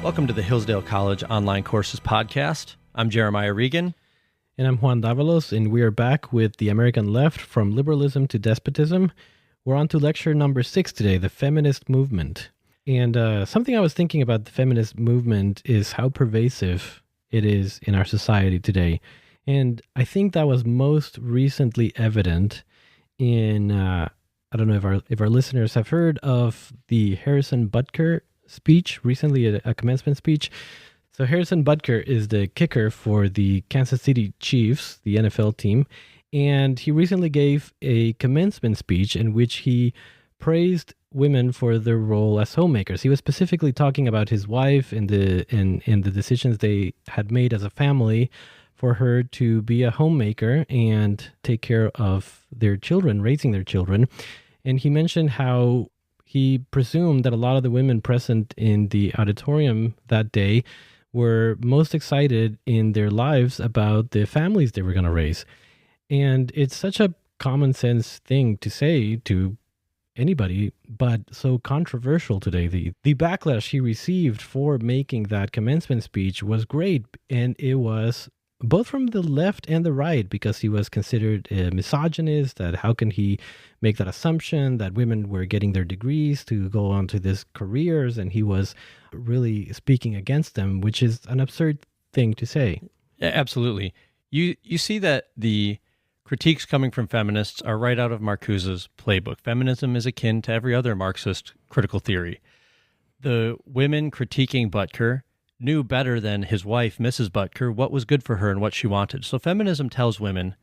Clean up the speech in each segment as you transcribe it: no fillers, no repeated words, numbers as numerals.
Welcome to the Hillsdale College Online Courses Podcast. I'm Jeremiah Regan. And I'm Juan, and we are back with The American Left, From Liberalism to Despotism. We're on to lecture number 6 today, the Feminist Movement. And something I was thinking about the feminist movement is how pervasive it is in our society today. And I think that was most recently evident in, I don't know if our listeners have heard of the Harrison Butker speech, recently a commencement speech. So Harrison Butker is the kicker for the Kansas City Chiefs, the NFL team, and he recently gave a commencement speech in which he praised women for their role as homemakers. He was specifically talking about his wife and the decisions they had made as a family for her to be a homemaker and take care of their children, raising their children. And he mentioned how he presumed that a lot of the women present in the auditorium that day were most excited in their lives about the families they were going to raise. And it's such a common sense thing to say to anybody, but so controversial today. The backlash he received for making that commencement speech was great, and it was both from the left and the right, because he was considered a misogynist, that how can he make that assumption that women were getting their degrees to go on to these careers, and he was really speaking against them, which is an absurd thing to say. Yeah, absolutely. You see that the critiques coming from feminists are right out of Marcuse's playbook. Feminism is akin to every other Marxist critical theory. The women critiquing Butker knew better than his wife, Mrs. Butker, what was good for her and what she wanted. So feminism tells women,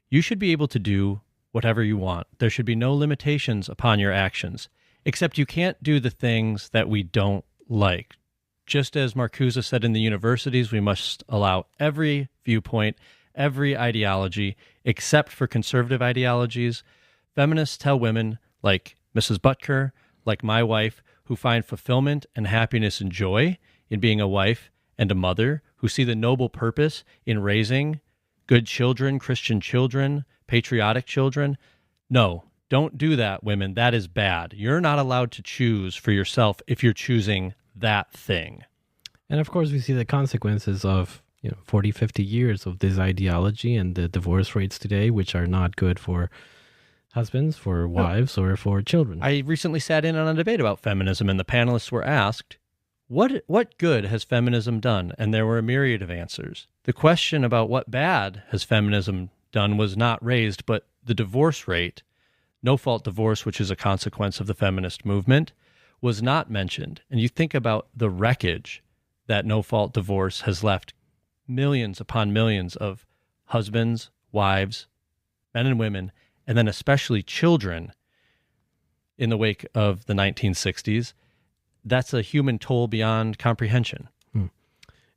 you should be able to do whatever you want. There should be no limitations upon your actions, except you can't do the things that we don't like. Just as Marcuse said in the universities, we must allow every viewpoint, every ideology, except for conservative ideologies. Feminists tell women like Mrs. Butker, like my wife, who find fulfillment and happiness and joy in being a wife and a mother, who see the noble purpose in raising good children, Christian children, patriotic children. No, don't do that, women. That is bad. You're not allowed to choose for yourself if you're choosing that thing. And of course, we see the consequences of 40, 50 years of this ideology and the divorce rates today, which are not good for husbands, for wives, or for children. I recently sat in on a debate about feminism, and the panelists were asked, what good has feminism done? And there were a myriad of answers. The question about what bad has feminism done was not raised, but the divorce rate, NoFault Divorce, which is a consequence of the feminist movement, was not mentioned. And you think about the wreckage that NoFault Divorce has left millions upon millions of husbands, wives, men and women, and then especially children in the wake of the 1960s. That's a human toll beyond comprehension.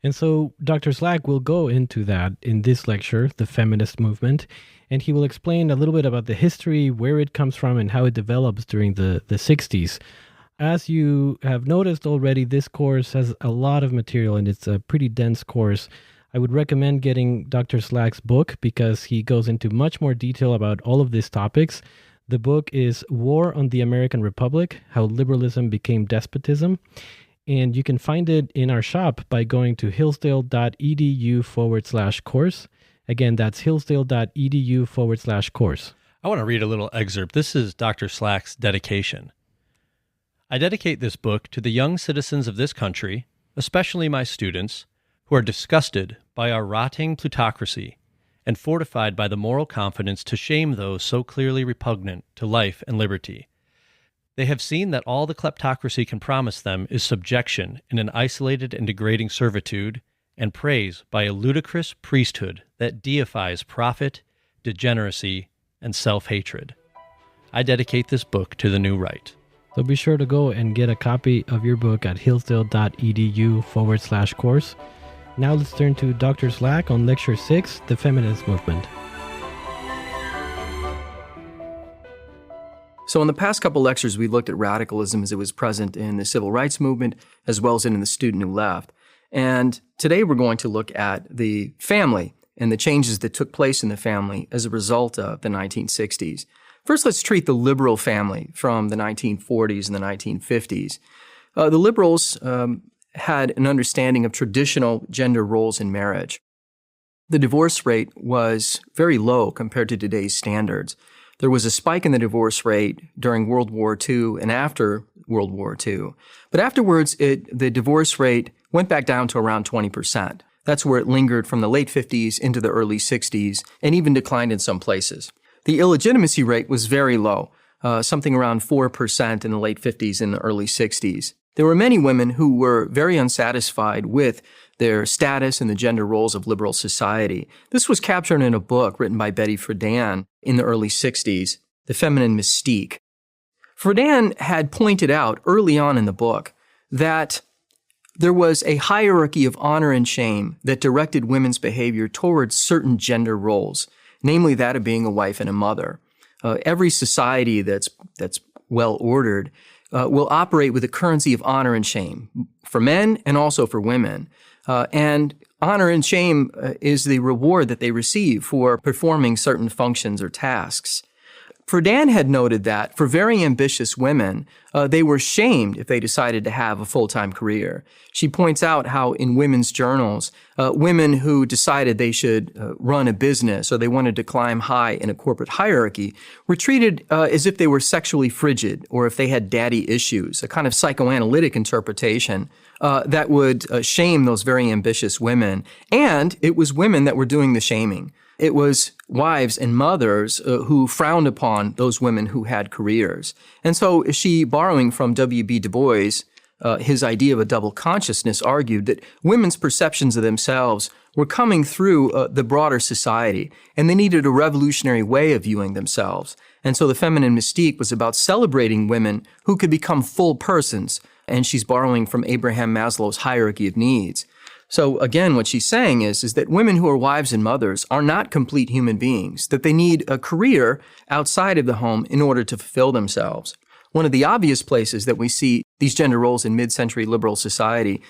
And so Dr. Slack will go into that in this lecture, The Feminist Movement, and he will explain a little bit about the history, where it comes from, and how it develops during the 60s. As you have noticed already, this course has a lot of material, and it's a pretty dense course. I would recommend getting Dr. Slack's book because he goes into much more detail about all of these topics. The book is War on the American Republic, How Liberalism Became Despotism. And you can find it in our shop by going to hillsdale.edu/course. Again, that's hillsdale.edu/course. I want to read a little excerpt. This is Dr. Slack's dedication. I dedicate this book to the young citizens of this country, especially my students, who are disgusted by our rotting plutocracy and fortified by the moral confidence to shame those so clearly repugnant to life and liberty. They have seen that all the kleptocracy can promise them is subjection in an isolated and degrading servitude, and praise by a ludicrous priesthood that deifies profit, degeneracy, and self-hatred. I dedicate this book to the new right. So be sure to go and get a copy of your book at hillsdale.edu/course. Now let's turn to Dr. Slack on Lecture 6, The Feminist Movement. So in the past couple lectures, we looked at radicalism as it was present in the civil rights movement, as well as in the student new left. And today we're going to look at the family and the changes that took place in the family as a result of the 1960s. First, let's treat the liberal family from the 1940s and the 1950s. The liberals had an understanding of traditional gender roles in marriage. The divorce rate was very low compared to today's standards. There was a spike in the divorce rate during World War II and after World War II. But afterwards, the divorce rate went back down to around 20%. That's where it lingered from the late 50s into the early 60s and even declined in some places. The illegitimacy rate was very low, something around 4% in the late 50s and the early 60s. There were many women who were very unsatisfied with their status and the gender roles of liberal society. This was captured in a book written by Betty Friedan in the early 60s, The Feminine Mystique. Friedan had pointed out early on in the book that there was a hierarchy of honor and shame that directed women's behavior towards certain gender roles, namely that of being a wife and a mother. Every society that's well ordered will operate with a currency of honor and shame for men and also for women. And honor and shame is the reward that they receive for performing certain functions or tasks. Friedan had noted that for very ambitious women, they were shamed if they decided to have a full-time career. She points out how in women's journals, women who decided they should run a business or they wanted to climb high in a corporate hierarchy were treated as if they were sexually frigid or if they had daddy issues, a kind of psychoanalytic interpretation that would shame those very ambitious women. And it was women that were doing the shaming. It was wives and mothers who frowned upon those women who had careers. And so she, borrowing from W.B. Du Bois, his idea of a double consciousness, argued that women's perceptions of themselves were coming through the broader society, and they needed a revolutionary way of viewing themselves. And so the feminine mystique was about celebrating women who could become full persons, and she's borrowing from Abraham Maslow's hierarchy of needs. So again, what she's saying is that women who are wives and mothers are not complete human beings, that they need a career outside of the home in order to fulfill themselves. One of the obvious places that we see these gender roles in mid-century liberal society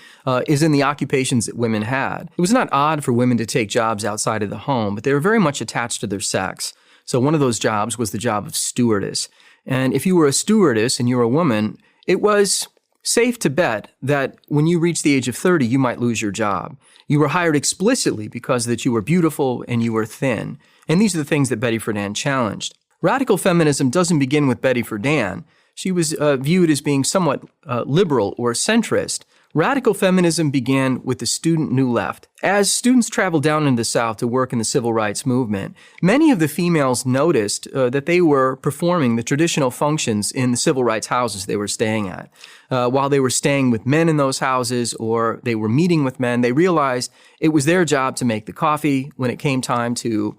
is in the occupations that women had. It was not odd for women to take jobs outside of the home, but they were very much attached to their sex. So one of those jobs was the job of stewardess. And if you were a stewardess and you were a woman, it was safe to bet that when you reached the age of 30, you might lose your job. You were hired explicitly because that you were beautiful and you were thin. And these are the things that Betty Friedan challenged. Radical feminism doesn't begin with Betty Friedan. She was viewed as being somewhat liberal or centrist. Radical feminism began with the student New Left. As students traveled down into the South to work in the civil rights movement, many of the females noticed that they were performing the traditional functions in the civil rights houses they were staying at. While they were staying with men in those houses or they were meeting with men, they realized it was their job to make the coffee. When it came time to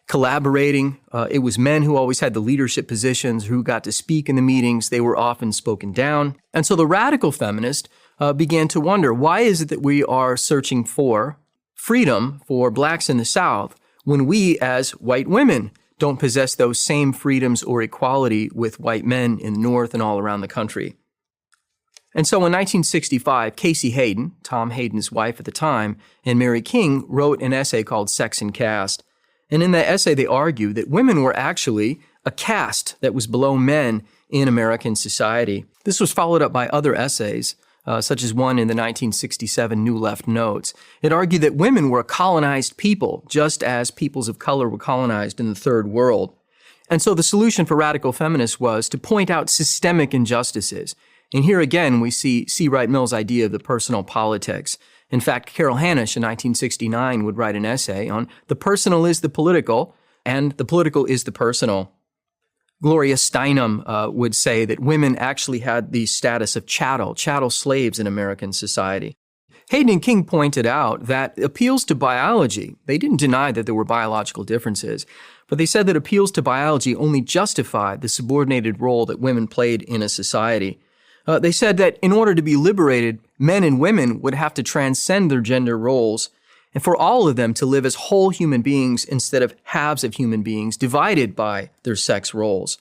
collaborating, it was men who always had the leadership positions, who got to speak in the meetings. They were often spoken down. And so the radical feminist began to wonder, why is it that we are searching for freedom for blacks in the South when we as white women don't possess those same freedoms or equality with white men in the North and all around the country? And so in 1965, Casey Hayden, Tom Hayden's wife at the time, and Mary King wrote an essay called Sex and Caste. And in that essay, they argued that women were actually a caste that was below men in American society. This was followed up by other essays, such as one in the 1967 New Left Notes. It argued that women were a colonized people, just as peoples of color were colonized in the Third World. And so the solution for radical feminists was to point out systemic injustices. And here again, we see C. Wright Mill's idea of the personal politics. In fact, Carol Hanisch in 1969 would write an essay on the personal is the political and the political is the personal. Gloria Steinem would say that women actually had the status of chattel slaves in American society. Hayden and King pointed out that appeals to biology, they didn't deny that there were biological differences, but they said that appeals to biology only justified the subordinated role that women played in a society. They said that in order to be liberated, men and women would have to transcend their gender roles and for all of them to live as whole human beings instead of halves of human beings divided by their sex roles.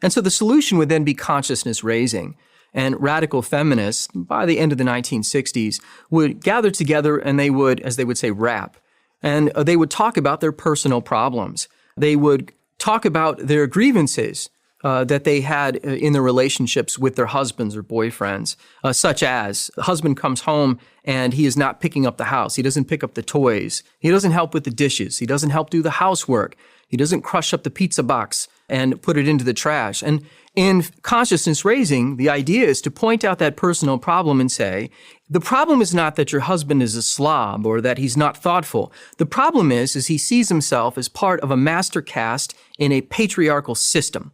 And so the solution would then be consciousness raising. And radical feminists, by the end of the 1960s, would gather together and they would, as they would say, rap. And they would talk about their personal problems. They would talk about their grievances that they had in their relationships with their husbands or boyfriends, such as the husband comes home and he is not picking up the house. He doesn't pick up the toys. He doesn't help with the dishes. He doesn't help do the housework. He doesn't crush up the pizza box and put it into the trash. And in consciousness raising, the idea is to point out that personal problem and say, the problem is not that your husband is a slob or that he's not thoughtful. The problem is he sees himself as part of a master caste in a patriarchal system.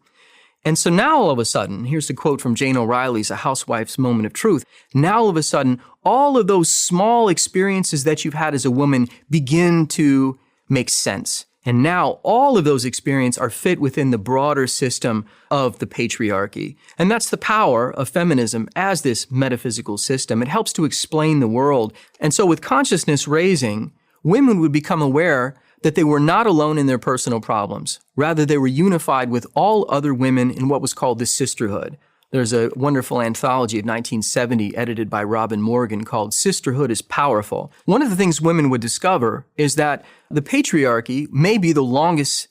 And so now all of a sudden, here's a quote from Jane O'Reilly's A Housewife's Moment of Truth. Now all of a sudden, all of those small experiences that you've had as a woman begin to make sense. And now all of those experiences are fit within the broader system of the patriarchy. And that's the power of feminism as this metaphysical system. It helps to explain the world. And so with consciousness raising, women would become aware that they were not alone in their personal problems. Rather, they were unified with all other women in what was called the sisterhood. There's a wonderful anthology of 1970 edited by Robin Morgan called Sisterhood is Powerful. One of the things women would discover is that the patriarchy may be the longest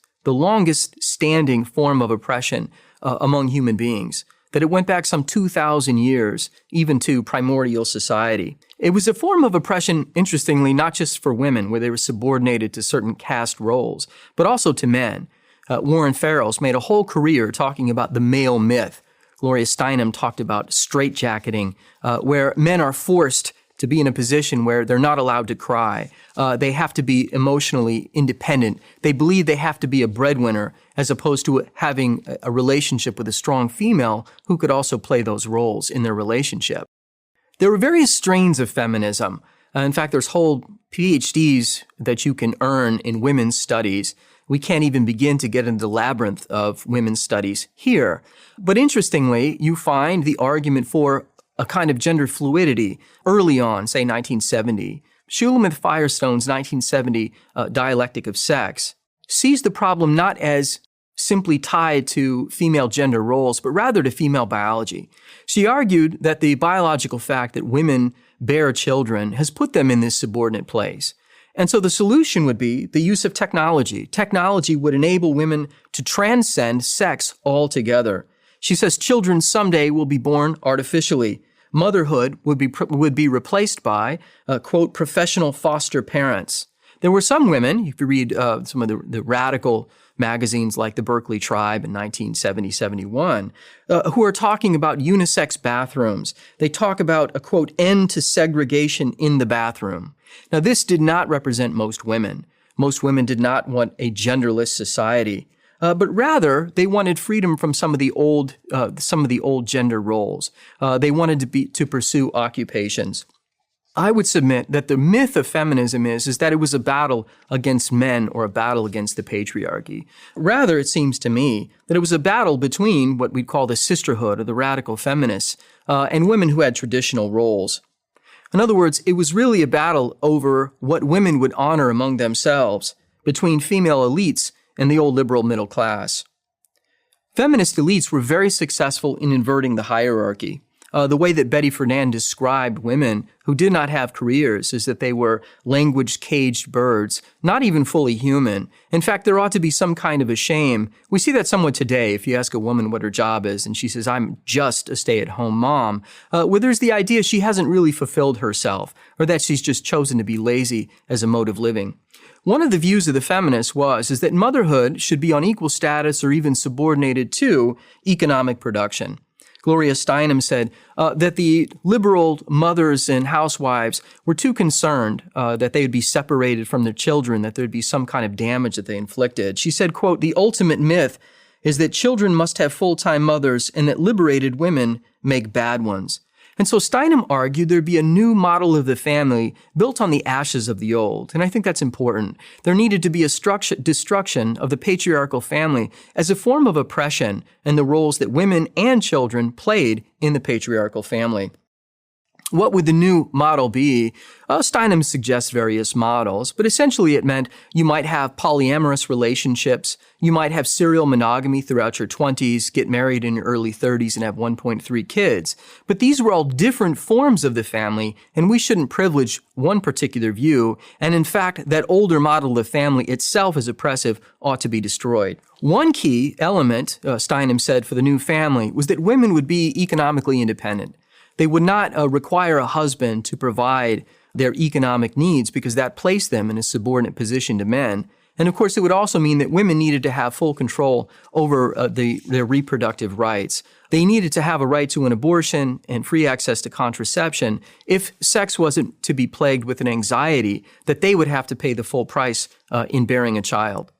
standing form of oppression among human beings, that it went back some 2,000 years, even to primordial society. It was a form of oppression, interestingly, not just for women, where they were subordinated to certain caste roles, but also to men. Warren Farrell's made a whole career talking about the male myth. Gloria Steinem talked about straitjacketing, where men are forced to be in a position where they're not allowed to cry. They have to be emotionally independent. They believe they have to be a breadwinner as opposed to having a relationship with a strong female who could also play those roles in their relationship. There were various strains of feminism. In fact, there's whole PhDs that you can earn in women's studies. We can't even begin to get into the labyrinth of women's studies here. But interestingly, you find the argument for a kind of gender fluidity early on, say 1970. Shulamith Firestone's 1970 Dialectic of Sex sees the problem not as simply tied to female gender roles, but rather to female biology. She argued that the biological fact that women bear children has put them in this subordinate place. And so the solution would be the use of technology. Technology would enable women to transcend sex altogether. She says children someday will be born artificially. Motherhood would be replaced by, quote, professional foster parents. There were some women, if you read some of the radical magazines like the Berkeley Tribe in 1970-71, who are talking about unisex bathrooms. They talk about a, quote, end to segregation in the bathroom. Now, this did not represent most women. Most women did not want a genderless society, but rather they wanted freedom from some of the old gender roles. They wanted to pursue occupations. I would submit that the myth of feminism is that it was a battle against men or a battle against the patriarchy. Rather, it seems to me that it was a battle between what we'd call the sisterhood or the radical feminists and women who had traditional roles. In other words, it was really a battle over what women would honor among themselves between female elites and the old liberal middle class. Feminist elites were very successful in inverting the hierarchy. The way that Betty Friedan described women who did not have careers is that they were language-caged birds, not even fully human. In fact, there ought to be some kind of a shame. We see that somewhat today if you ask a woman what her job is, and she says, I'm just a stay-at-home mom. Where there's the idea she hasn't really fulfilled herself, or that she's just chosen to be lazy as a mode of living. One of the views of the feminists is that motherhood should be on equal status or even subordinated to economic production. Gloria Steinem said that the liberal mothers and housewives were too concerned that they would be separated from their children, that there would be some kind of damage that they inflicted. She said, quote, the ultimate myth is that children must have full-time mothers and that liberated women make bad ones. And so Steinem argued there'd be a new model of the family built on the ashes of the old. And I think that's important. There needed to be a destruction of the patriarchal family as a form of oppression and the roles that women and children played in the patriarchal family. What would the new model be? Steinem suggests various models, but essentially it meant you might have polyamorous relationships, you might have serial monogamy throughout your 20s, get married in your early 30s, and have 1.3 kids. But these were all different forms of the family, and we shouldn't privilege one particular view, and in fact, that older model of family itself as oppressive ought to be destroyed. One key element, Steinem said, for the new family was that women would be economically independent. They would not require a husband to provide their economic needs because that placed them in a subordinate position to men. And of course, it would also mean that women needed to have full control over their reproductive rights. They needed to have a right to an abortion and free access to contraception if sex wasn't to be plagued with an anxiety that they would have to pay the full price in bearing a child.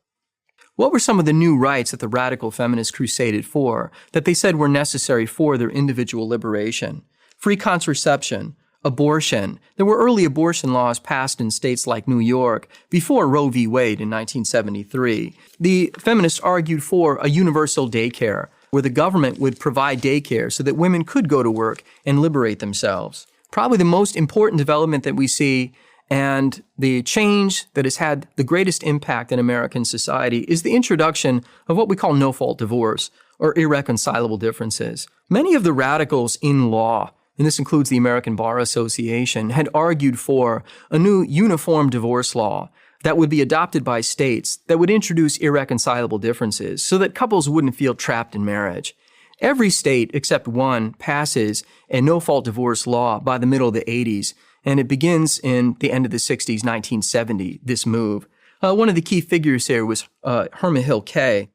What were some of the new rights that the radical feminists crusaded for, that they said were necessary for their individual liberation? Free contraception, abortion. There were early abortion laws passed in states like New York before Roe v. Wade in 1973. The feminists argued for a universal daycare, where the government would provide daycare so that women could go to work and liberate themselves. Probably the most important development that we see and the change that has had the greatest impact in American society is the introduction of what we call NoFault Divorce, or irreconcilable differences. Many of the radicals in law, and this includes the American Bar Association, had argued for a new uniform divorce law that would be adopted by states that would introduce irreconcilable differences so that couples wouldn't feel trapped in marriage. Every state except one passes a no-fault divorce law by the middle of the 80s, and it begins in the end of the 60s, 1970, this move. One of the key figures here was Herma Hill Kay.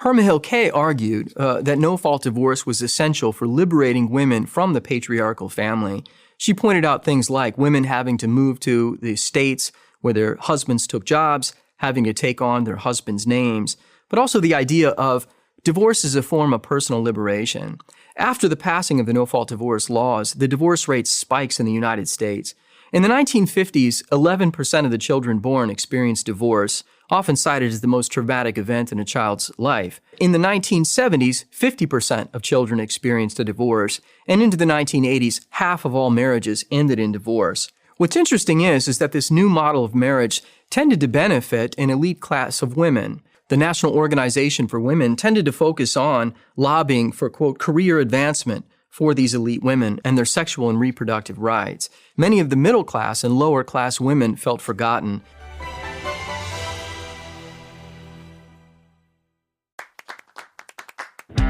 Herma Hill Kay argued that no-fault divorce was essential for liberating women from the patriarchal family. She pointed out things like women having to move to the states where their husbands took jobs, having to take on their husbands' names, but also the idea of divorce as a form of personal liberation. After the passing of the no-fault divorce laws, the divorce rate spikes in the United States. In the 1950s, 11% of the children born experienced divorce, often cited as the most traumatic event in a child's life. In the 1970s, 50% of children experienced a divorce, and into the 1980s, half of all marriages ended in divorce. What's interesting is that this new model of marriage tended to benefit an elite class of women. The National Organization for Women tended to focus on lobbying for, quote, career advancement for these elite women and their sexual and reproductive rights. Many of the middle class and lower class women felt forgotten.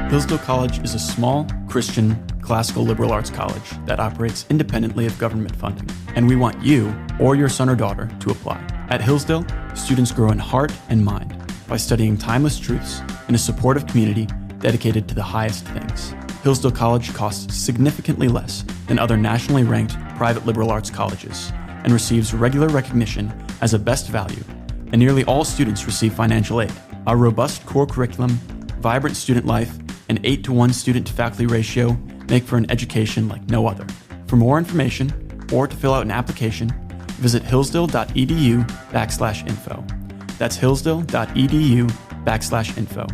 Hillsdale College is a small, Christian, classical liberal arts college that operates independently of government funding, and we want you or your son or daughter to apply. At Hillsdale, students grow in heart and mind by studying timeless truths in a supportive community dedicated to the highest things. Hillsdale College costs significantly less than other nationally ranked private liberal arts colleges and receives regular recognition as a best value, and nearly all students receive financial aid. Our robust core curriculum, vibrant student life, and 8-to-1 student-to-faculty ratio make for an education like no other. For more information or to fill out an application, visit hillsdale.edu/info. That's hillsdale.edu/info.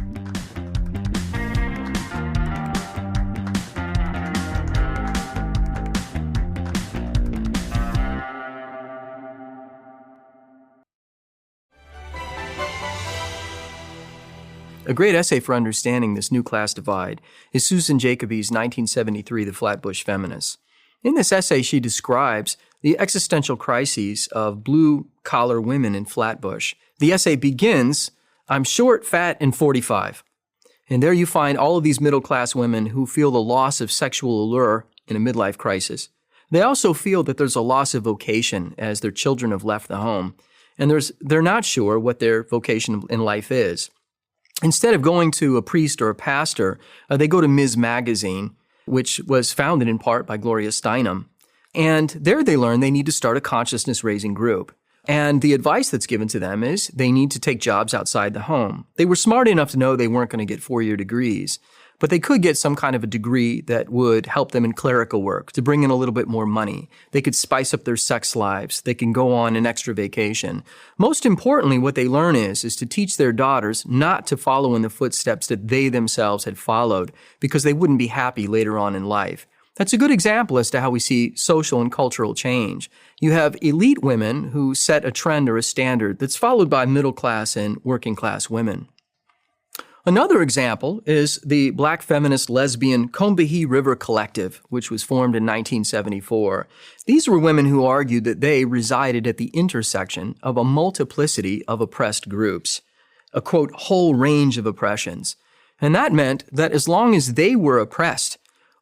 A great essay for understanding this new class divide is Susan Jacoby's 1973 The Flatbush Feminist. In this essay, she describes the existential crises of blue-collar women in Flatbush. The essay begins, "I'm short, fat, and 45. And there you find all of these middle-class women who feel the loss of sexual allure in a midlife crisis. They also feel that there's a loss of vocation as their children have left the home, and they're not sure what their vocation in life is. Instead of going to a priest or a pastor, they go to Ms. Magazine, which was founded in part by Gloria Steinem. And there they learn they need to start a consciousness-raising group. And the advice that's given to them is they need to take jobs outside the home. They were smart enough to know they weren't going to get 4-year degrees, but they could get some kind of a degree that would help them in clerical work to bring in a little bit more money. They could spice up their sex lives. They can go on an extra vacation. Most importantly, what they learn is to teach their daughters not to follow in the footsteps that they themselves had followed because they wouldn't be happy later on in life. That's a good example as to how we see social and cultural change. You have elite women who set a trend or a standard that's followed by middle class and working class women. Another example is the Black Feminist lesbian Combahee River Collective, which was formed in 1974. These were women who argued that they resided at the intersection of a multiplicity of oppressed groups, a, quote, whole range of oppressions. And that meant that as long as they were oppressed,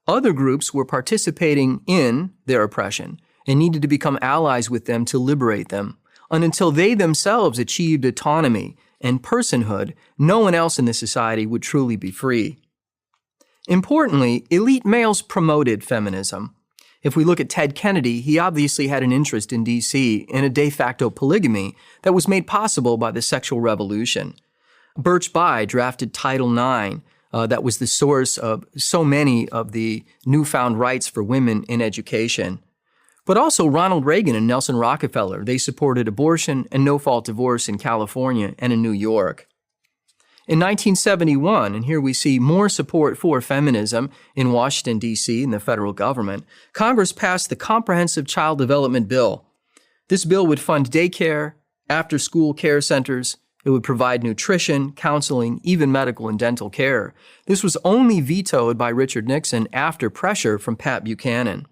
other groups were participating in their oppression and needed to become allies with them to liberate them. And until they themselves achieved autonomy and personhood, no one else in the society would truly be free. Importantly, elite males promoted feminism. If we look at Ted Kennedy, he obviously had an interest in D.C. in a de facto polygamy that was made possible by the sexual revolution. Birch Bayh drafted Title IX, that was the source of so many of the newfound rights for women in education. But also Ronald Reagan and Nelson Rockefeller, they supported abortion and NoFault Divorce in California and in New York. In 1971, and here we see more support for feminism in Washington, D.C. and the federal government, Congress passed the Comprehensive Child Development Bill. This bill would fund daycare, after-school care centers. It would provide nutrition, counseling, even medical and dental care. This was only vetoed by Richard Nixon after pressure from Pat Buchanan.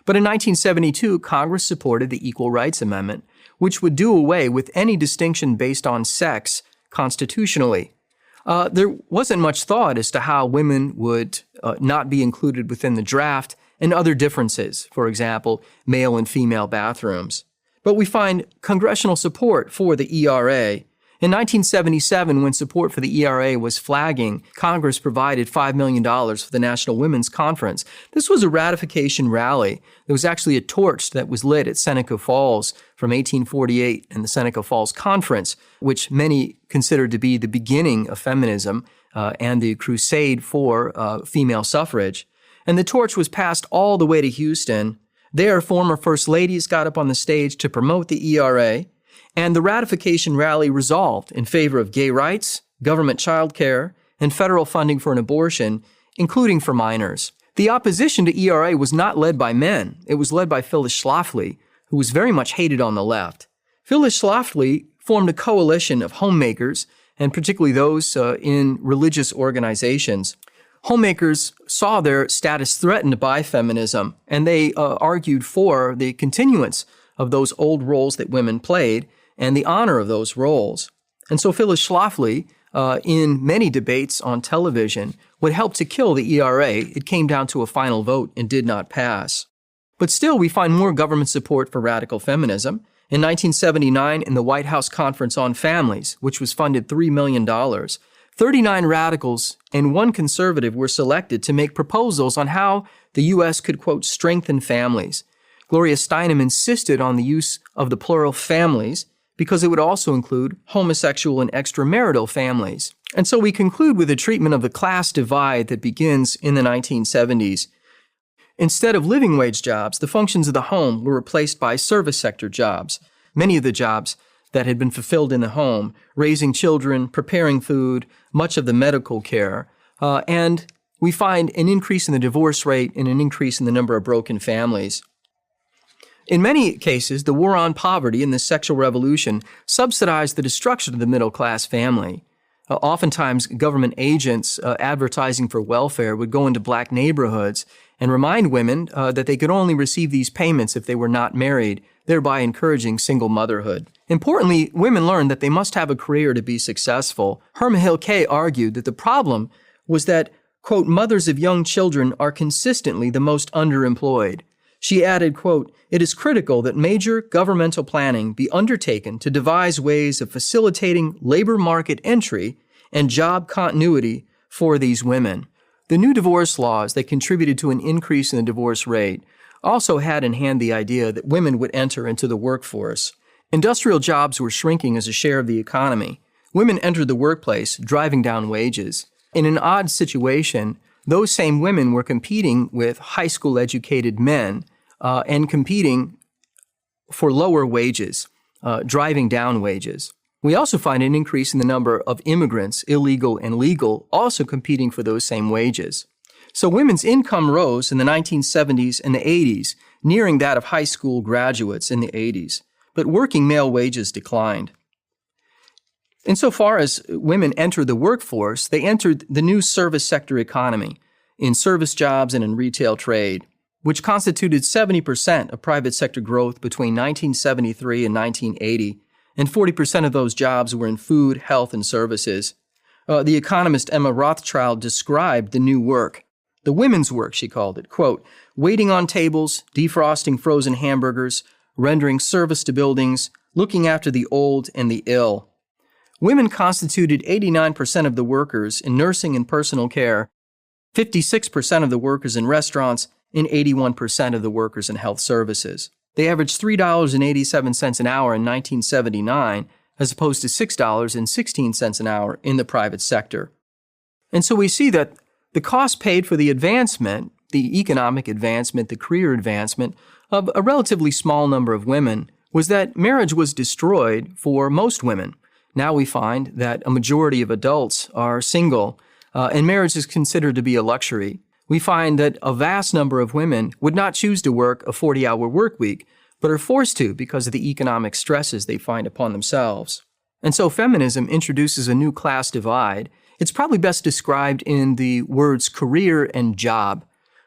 But in 1972, Congress supported the Equal Rights Amendment, which would do away with any distinction based on sex constitutionally. There wasn't much thought as to how women would not be included within the draft and other differences, for example, male and female bathrooms. But we find congressional support for the ERA. In 1977, when support for the ERA was flagging, Congress provided $5 million for the National Women's Conference. This was a ratification rally. There was actually a torch that was lit at Seneca Falls from 1848 in the Seneca Falls Conference, which many considered to be the beginning of feminism and the crusade for female suffrage. And the torch was passed all the way to Houston. There, former First Ladies got up on the stage to promote the ERA. And the ratification rally resolved in favor of gay rights, government child care, and federal funding for an abortion, including for minors. The opposition to ERA was not led by men. It was led by Phyllis Schlafly, who was very much hated on the left. Phyllis Schlafly formed a coalition of homemakers, and particularly those in religious organizations. Homemakers saw their status threatened by feminism, and they argued for the continuance of those old roles that women played and the honor of those roles. And so Phyllis Schlafly, in many debates on television, would help to kill the ERA. It came down to a final vote and did not pass. But still, we find more government support for radical feminism. In 1979, in the White House Conference on Families, which was funded $3 million, 39 radicals and one conservative were selected to make proposals on how the U.S. could, quote, strengthen families. Gloria Steinem insisted on the use of the plural families because it would also include homosexual and extramarital families. And so we conclude with a treatment of the class divide that begins in the 1970s. Instead of living wage jobs, the functions of the home were replaced by service sector jobs. Many of the jobs that had been fulfilled in the home, raising children, preparing food, much of the medical care, and we find an increase in the divorce rate and an increase in the number of broken families. In many cases, the war on poverty and the sexual revolution subsidized the destruction of the middle-class family. Oftentimes, government agents advertising for welfare would go into black neighborhoods and remind women that they could only receive these payments if they were not married, thereby encouraging single motherhood. Importantly, women learned that they must have a career to be successful. Herma Hill Kay argued that the problem was that, quote, mothers of young children are consistently the most underemployed. She added, quote, it is critical that major governmental planning be undertaken to devise ways of facilitating labor market entry and job continuity for these women. The new divorce laws that contributed to an increase in the divorce rate also had in hand the idea that women would enter into the workforce. Industrial jobs were shrinking as a share of the economy. Women entered the workplace, driving down wages. In an odd situation, those same women were competing with high school educated men and competing for lower wages, driving down wages. We also find an increase in the number of immigrants, illegal and legal, also competing for those same wages. So women's income rose in the 1970s and the 80s, nearing that of high school graduates in the 80s, but working male wages declined. Insofar as women entered the workforce, they entered the new service sector economy in service jobs and in retail trade, which constituted 70% of private sector growth between 1973 and 1980, and 40% of those jobs were in food, health, and services. The economist Emma Rothschild described the new work, the women's work, she called it, quote, waiting on tables, defrosting frozen hamburgers, rendering service to buildings, looking after the old and the ill. Women constituted 89% of the workers in nursing and personal care, 56% of the workers in restaurants, and 81% of the workers in health services. They averaged $3.87 an hour in 1979, as opposed to $6.16 an hour in the private sector. And so we see that the cost paid for the advancement, the economic advancement, the career advancement of a relatively small number of women was that marriage was destroyed for most women. Now we find that a majority of adults are single, and marriage is considered to be a luxury. We find that a vast number of women would not choose to work a 40-hour work week, but are forced to because of the economic stresses they find upon themselves. And so feminism introduces a new class divide. It's probably best described in the words career and job.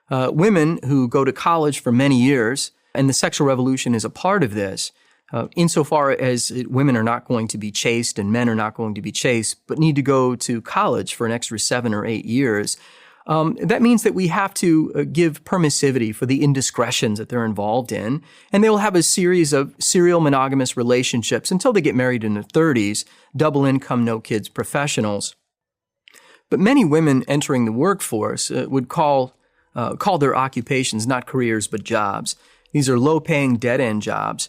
Women who go to college for many years, and the sexual revolution is a part of this, insofar as women are not going to be chaste and men are not going to be chaste, but need to go to college for an extra 7 or 8 years. That means that we have to give permissivity for the indiscretions that they're involved in, and they will have a series of serial monogamous relationships until they get married in their 30s, double income, no kids professionals. But many women entering the workforce would call their occupations not careers but jobs. These are low-paying, dead-end jobs.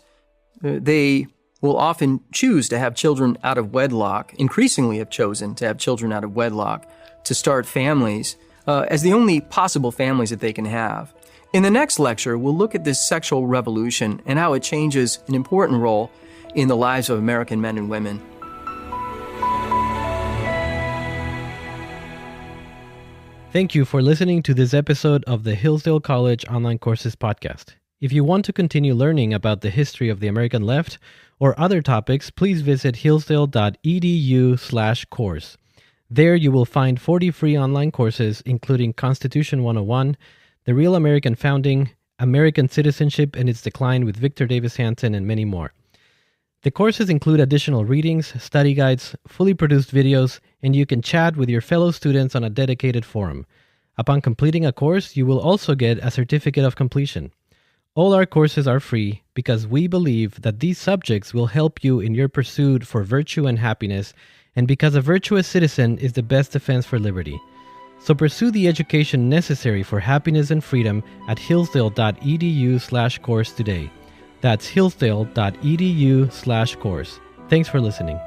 They will often choose to have children out of wedlock, increasingly have chosen to have children out of wedlock, to start families as the only possible families that they can have. In the next lecture, we'll look at this sexual revolution and how it changes an important role in the lives of American men and women. Thank you for listening to this episode of the Hillsdale College Online Courses podcast. If you want to continue learning about the history of the American left or other topics, please visit hillsdale.edu/course. There you will find 40 free online courses, including Constitution 101, The Real American Founding, American Citizenship and Its Decline with Victor Davis Hanson, and many more. The courses include additional readings, study guides, fully produced videos, and you can chat with your fellow students on a dedicated forum. Upon completing a course, you will also get a certificate of completion. All our courses are free because we believe that these subjects will help you in your pursuit for virtue and happiness, and because a virtuous citizen is the best defense for liberty. So pursue the education necessary for happiness and freedom at hillsdale.edu/course today. That's hillsdale.edu/course. Thanks for listening.